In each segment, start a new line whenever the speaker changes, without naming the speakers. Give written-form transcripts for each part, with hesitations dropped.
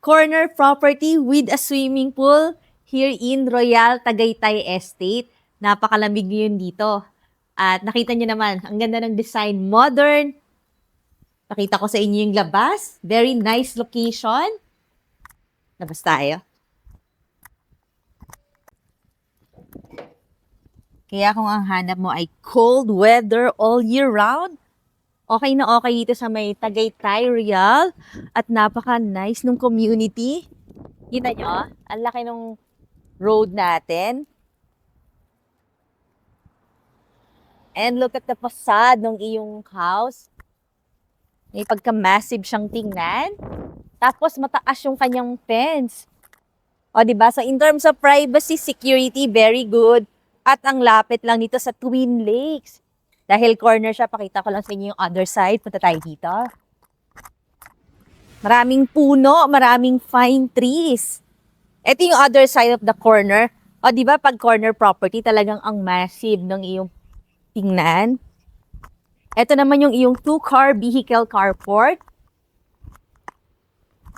corner property with a swimming pool here in Royal Tagaytay Estate. Napakalamig yun dito. At nakita niyo naman, ang ganda ng design, modern. Pakita ko sa inyo yung labas. Very nice location. Labas tayo. Kaya kung ang hanap mo ay cold weather all year round, okay na okay dito sa may Tagaytay, Real. At napaka-nice nung community. Kita nyo? Ang laki nung road natin. And look at the facade ng iyong house. May pagka-massive siyang tingnan. Tapos mataas yung kanyang fence. O diba? So in terms of privacy, security, very good. At ang lapit lang dito sa Twin Lakes. Dahil corner siya, pakita ko lang sa inyo yung other side. Punta tayo dito. Maraming puno, maraming fine trees. Ito yung other side of the corner. O di ba pag corner property, talagang ang massive ng iyong tingnan. Ito naman yung iyong 2-car vehicle carport.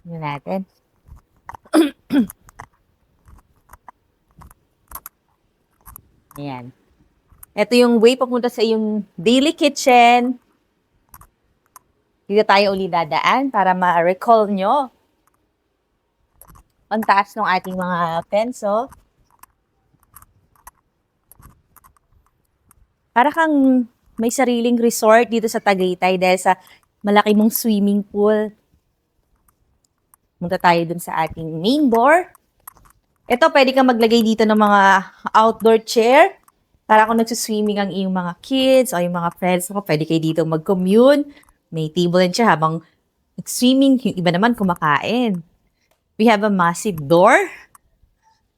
Tingnan natin. Ayan. Ito yung way papunta sa iyong daily kitchen. Dito tayo uli dadaan para ma-recall nyo ang taas ng ating mga fence. Para kang may sariling resort dito sa Tagaytay dahil sa malaki mong swimming pool. Punta tayo dun sa ating main door. Ito, pwede kang maglagay dito ng mga outdoor chair. Para kung nagsuswimming ang iyong mga kids o yung mga friends mo, pwede kayo dito mag-commune. May table and chair habang nag-swimming, yung iba naman kumakain. We have a massive door.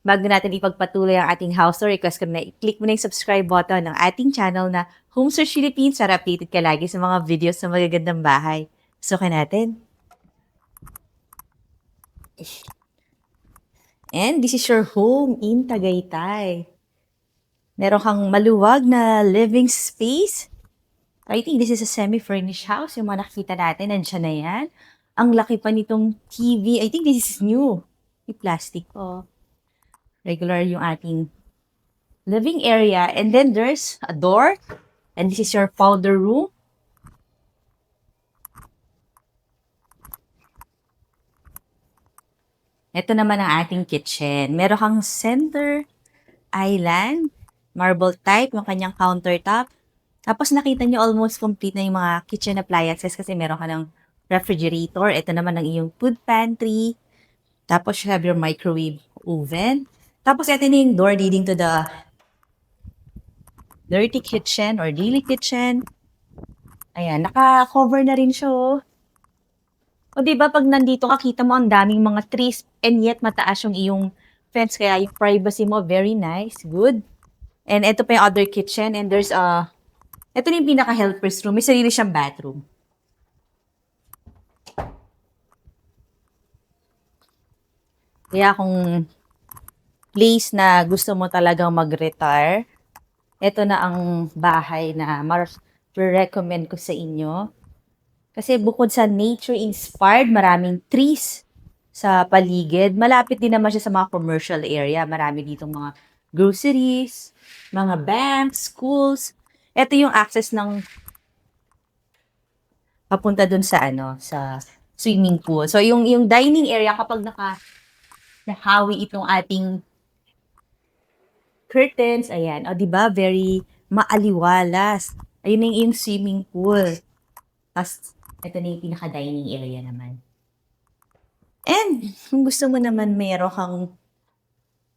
Bago natin ipagpatuloy ang ating house tour, request ko na i-click mo na yung subscribe button ng ating channel na Home Search Philippines para updated ka lagi sa mga videos na magagandang bahay. Sukin natin. And this is your home in Tagaytay. Meron kang maluwag na living space. I think this is a semi-furnished house. Yung mga nakikita natin, nandiyan na yan. Ang laki pa nitong TV. I think this is new. Yung plastic po. Regular yung ating living area. And then there's a door. And this is your powder room. Ito naman ang ating kitchen. Meron kang center island. Marble type, yung kanyang countertop. Tapos nakita nyo almost complete na yung mga kitchen appliances kasi meron ka ng refrigerator. Ito naman ang iyong food pantry. Tapos you have your microwave oven. Tapos ito na yung door leading to the dirty kitchen or daily kitchen. Ayan, naka-cover na rin siya. O diba pag nandito ka, kita mo ang daming mga trees and yet mataas yung iyong fence. Kaya yung privacy mo, very nice, good. And ito pa yung other kitchen. And there's ito na yung pinaka-helper's room. May sarili siyang bathroom. Kaya kung place na gusto mo talagang mag-retire, ito na ang bahay na recommend ko sa inyo. Kasi bukod sa nature-inspired, maraming trees sa paligid. Malapit din naman siya sa mga commercial area. Marami ditong mga groceries, mga banks, schools. Ito yung access ng papunta dun sa sa swimming pool. So yung dining area kapag nahawi itong ating curtains, ayan. O, diba? Very maaliwalas. Ayun na yung swimming pool. Tapos, ito na yung pinaka-dining area naman. And, kung gusto mo naman meron kang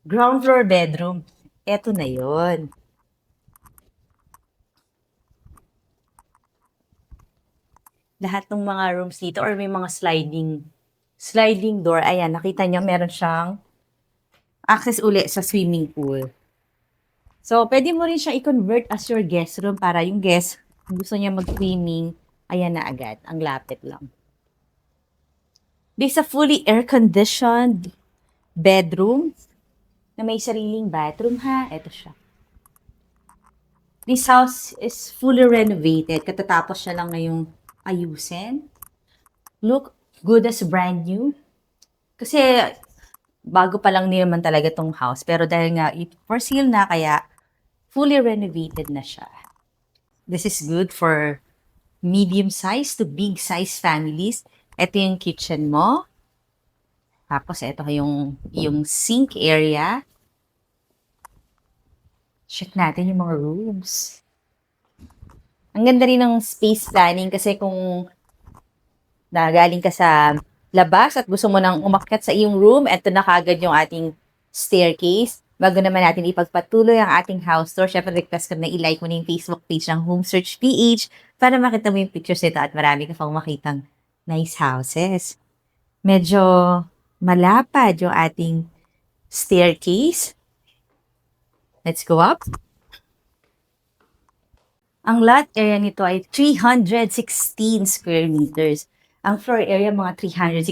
ground floor bedroom, eto na yon. Lahat ng mga rooms dito or may mga sliding door. Ayan, nakita nyo, meron siyang access uli sa swimming pool. So, pwede mo rin siya i-convert as your guest room para yung guest, kung gusto niya mag-swimming, ayan na agad. Ang lapit lang. This is a fully air-conditioned bedroom na may sariling bathroom ha. Ito siya. This house is fully renovated. Katatapos siya lang ngayong ayusin. Look good as brand new. Kasi bago pa lang naman talaga tong house. Pero dahil nga for sale na, kaya fully renovated na siya. This is good for medium size to big size families. Ito yung kitchen mo. Tapos ito yung sink area. Check natin yung mga rooms. Ang ganda rin ng space planning kasi kung nagaling ka sa labas at gusto mo nang umakyat sa iyong room, eto na kagad yung ating staircase. Bago naman natin ipagpatuloy ang ating house tour, syempre request ko na i-like mo na yung Facebook page ng Home Search PH para makita mo yung pictures nito at marami ka pang makitang nice houses. Medyo malapad yung ating staircase. Let's go up. Ang lot area nito ay 316 square meters. Ang floor area, mga 360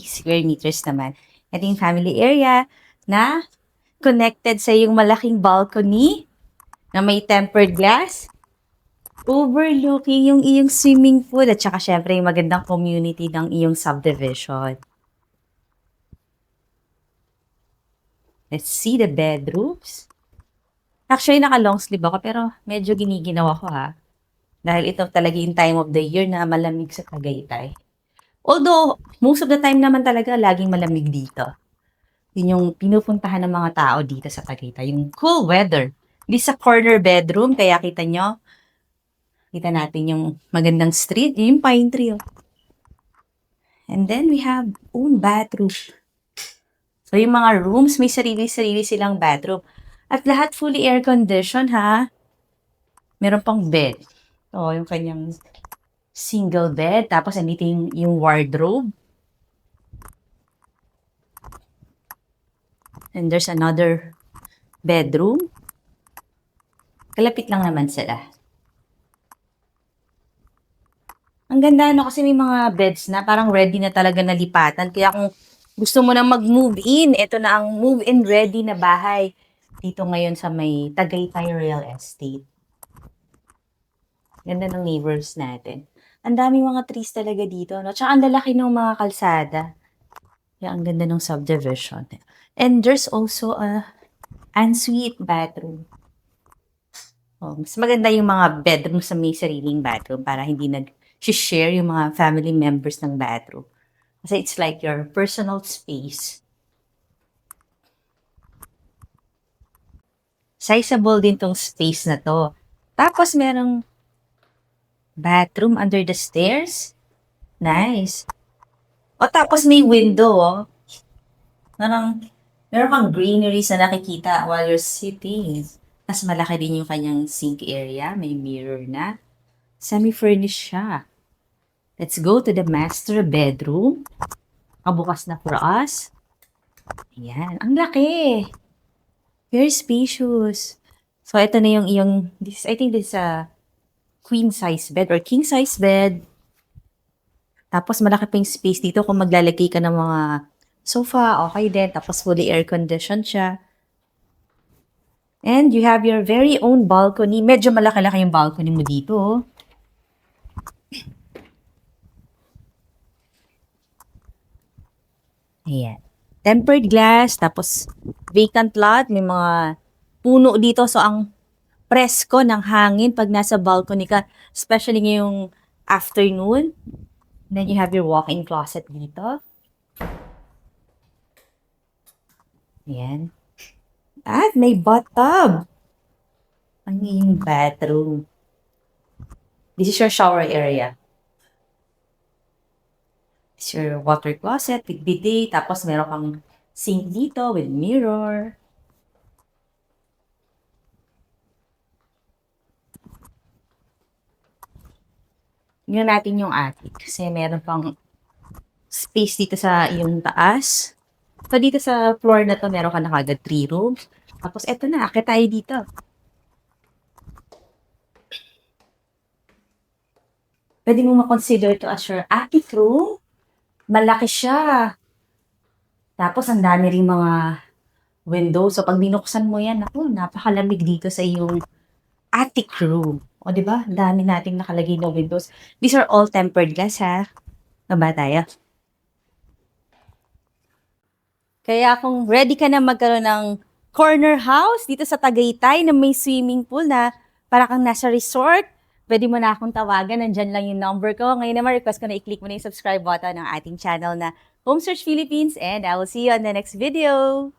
square meters naman. Ito yung family area na connected sa yung malaking balcony na may tempered glass, overlooking yung iyong swimming pool at saka syempre yung magandang community ng iyong subdivision. Let's see the bedrooms. Actually, naka-long sleeve ako pero medyo giniginaw ako ha. Dahil ito talaga yung time of the year na malamig sa Tagaytay. Although, most of the time naman talaga laging malamig dito. Yun yung pinupuntahan ng mga tao dito sa Tagaytay. Yung cool weather. Hindi sa corner bedroom, kaya kita natin yung magandang street, yung pine tree. Oh. And then we have own bathroom. So yung mga rooms, may sarili-sarili silang bathroom. At lahat fully air-conditioned ha. Meron pang bed. So, yung kanyang single bed. Tapos, andito yung wardrobe. And there's another bedroom. Kalapit lang naman sila. Ang ganda, no? Kasi may mga beds na parang ready na talaga nalipatan. Kaya kung gusto mo na mag-move in, ito na ang move-in ready na bahay dito ngayon sa may Tagaytay Real Estate. Ganda ng neighbors natin. Ang daming mga trees talaga dito, no? Tsaka ang lalaki ng mga kalsada. Kaya ang ganda ng subdivision. And there's also a ensuite bathroom. Oh, mas maganda yung mga bedroom sa may sariling bathroom para hindi nag-share yung mga family members ng bathroom. Kasi it's like your personal space. Sizable din tong space na to. Tapos merong bathroom under the stairs. Nice. O tapos may window, oh. Meron kang greenery na nakikita while you're sitting. Tapos malaki din yung kanyang sink area. May mirror na. Semi-furnished siya. Let's go to the master bedroom. Bukas na for us. Ayan. Ang laki. Very spacious. So, ito na yung I think this is a queen size bed or king size bed. Tapos, malaki pa yung space dito kung maglalagay ka ng mga sofa, okay din. Tapos, fully air-conditioned siya. And you have your very own balcony. Medyo malaki-laki yung balcony mo dito. Oh. Ayan. Tempered glass, tapos vacant lot, may mga puno dito. So, ang presko ng hangin pag nasa balcony ka, especially ngayong afternoon. Then you have your walk-in closet dito. Ayan. At may bathtub. Ang iyong bathroom. This is your shower area. This is your water closet with bidet. Tapos meron kang sink dito with mirror. Tingnan natin yung attic. Kasi meron pang space dito sa iyong taas. So, dito sa floor na to, meron ka na kagad 3 rooms. Tapos, eto na. Akit tayo dito. Pwede mo makonsider to as your attic room. Malaki siya. Tapos, ang dami rin mga windows. So, pag binuksan mo yan, ako, napakalamig dito sa iyong attic room. O, di ba? Ang dami nating nakalagay na windows. These are all tempered glass, ha? Baba tayo. Kaya kung ready ka na magkaroon ng corner house dito sa Tagaytay na may swimming pool na para kang nasa resort, pwede mo na akong tawagan. Nandyan lang yung number ko. Ngayon naman, request ko na i-click mo na yung subscribe button ng ating channel na Home Search Philippines, and I will see you on the next video.